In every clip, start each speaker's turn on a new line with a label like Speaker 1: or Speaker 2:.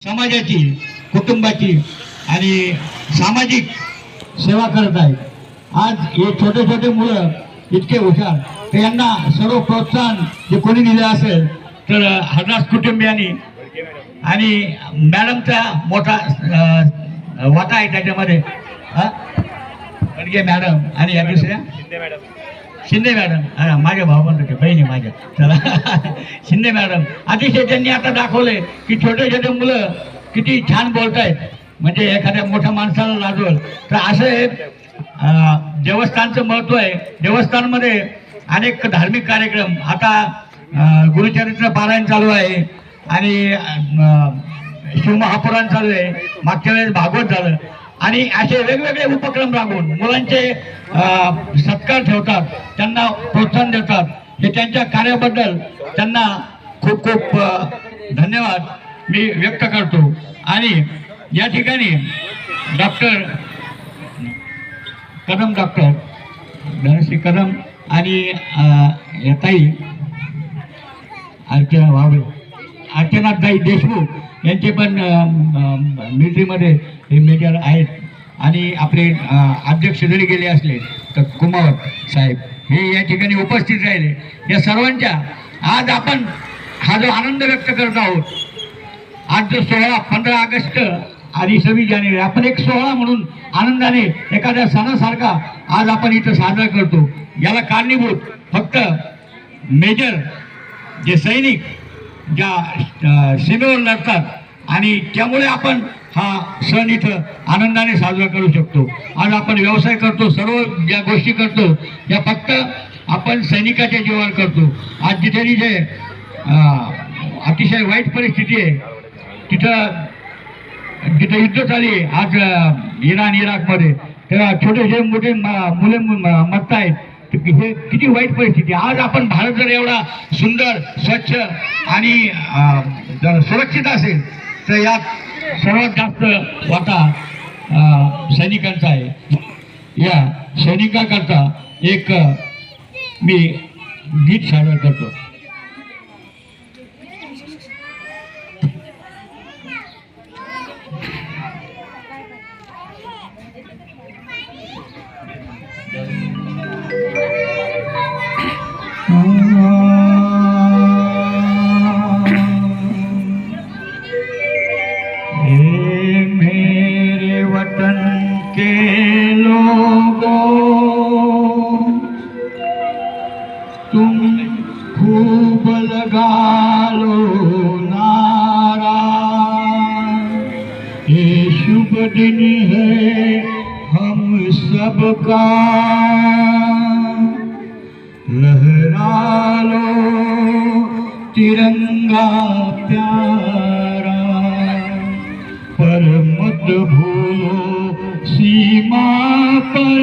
Speaker 1: समाजाची, कुटुंबाची आणि सामाजिक सेवा करत आहेत. आज हे छोटे छोटे मुलं इतके हुशार, तर यांना सर्व प्रोत्साहन जे कोणी दिलं असेल तर हरदास कुटुंबियांनी आणि मॅडमचा मोठा वाटा आहे त्याच्यामध्ये. मॅडम आणि या दुसऱ्या शिंदे मॅडम, माझ्या भावबंधू बहिणी माझ्या, चला शिंदे मॅडम अतिशय त्यांनी आता दाखवले की छोटे छोटे मुलं किती छान बोलतायत. म्हणजे एखाद्या मोठ्या माणसाला लाजवल तर असं देवस्थानचं महत्व आहे. देवस्थानमध्ये अनेक धार्मिक कार्यक्रम, आता गुरुचरित्र पारायण चालू आहे आणि शिवमहापुराण चालू आहे, मागच्या वेळेस भागवत झालं आणि असे वेगवेगळे उपक्रम राबवून मुलांचे सत्कार ठेवतात, त्यांना प्रोत्साहन देतात. हे त्यांच्या कार्याबद्दल त्यांना खूप खूप धन्यवाद मी व्यक्त करतो. आणि या ठिकाणी डॉक्टर धनश्री कदम आणि ताई अर्चनाताई देशमुख यांचे पण मिलिटरीमध्ये हे मेजर आहेत. आणि आपले अध्यक्ष जरी गेले असले तर कुमावत साहेब हे या ठिकाणी उपस्थित राहिले. या सर्वांच्या आज आपण हा जो आनंद व्यक्त करत आहोत, आज जो 15 ऑगस्ट आणि 26 जानेवारी आपण एक सोहळा म्हणून आनंदाने एखाद्या सणासारखा आज आपण इथं साजरा करतो. याला कारणीभूत फक्त मेजर जे सैनिक ज्या सीमेवर लढतात आणि त्यामुळे आपण हा सण इथं आनंदाने साजरा करू शकतो. आज आपण व्यवसाय करतो, सर्व ज्या गोष्टी करतो या फक्त आपण सैनिकाच्या जीवावर करतो. आज जिथे जिथे अतिशय वाईट परिस्थिती आहे, तिथं युद्ध चालू आहे आज इराण इराकमध्ये, तेव्हा छोटे छोटे मोठे मुले मरत आहेत. हे किती वाईट परिस्थिती. आज आपण भारत जर एवढा सुंदर, स्वच्छ आणि जर सुरक्षित असेल तर यात सर्वात जास्त वाटा सैनिकांचा आहे. या सैनिकांकरता एक मी गीत सादर करतो. मेरे वतन के लोगों, तुम खूब लगा लो नारा, ये शुभ दिन है हम सबका, लहरा लो तिरंगा प्यारा, पर मत भूलो सीमा पर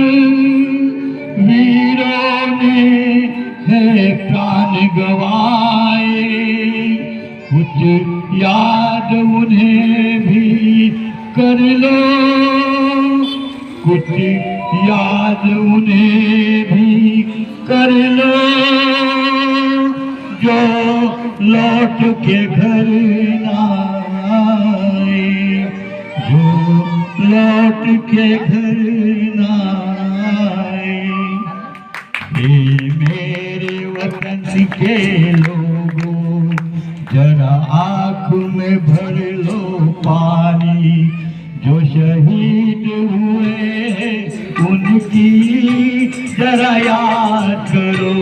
Speaker 1: वीरों ने है प्राण गवाए, कुछ याद उन्हें भी कर लो, कुछ याद उन्हें भी कर लो, जो लौट के घर ना आए, जो लौट के घर ना आए. ये मेरे वतन के लोगों, जरा आँख में भर लो पानी, जो शहीद हुए उनकी जरा याद करो.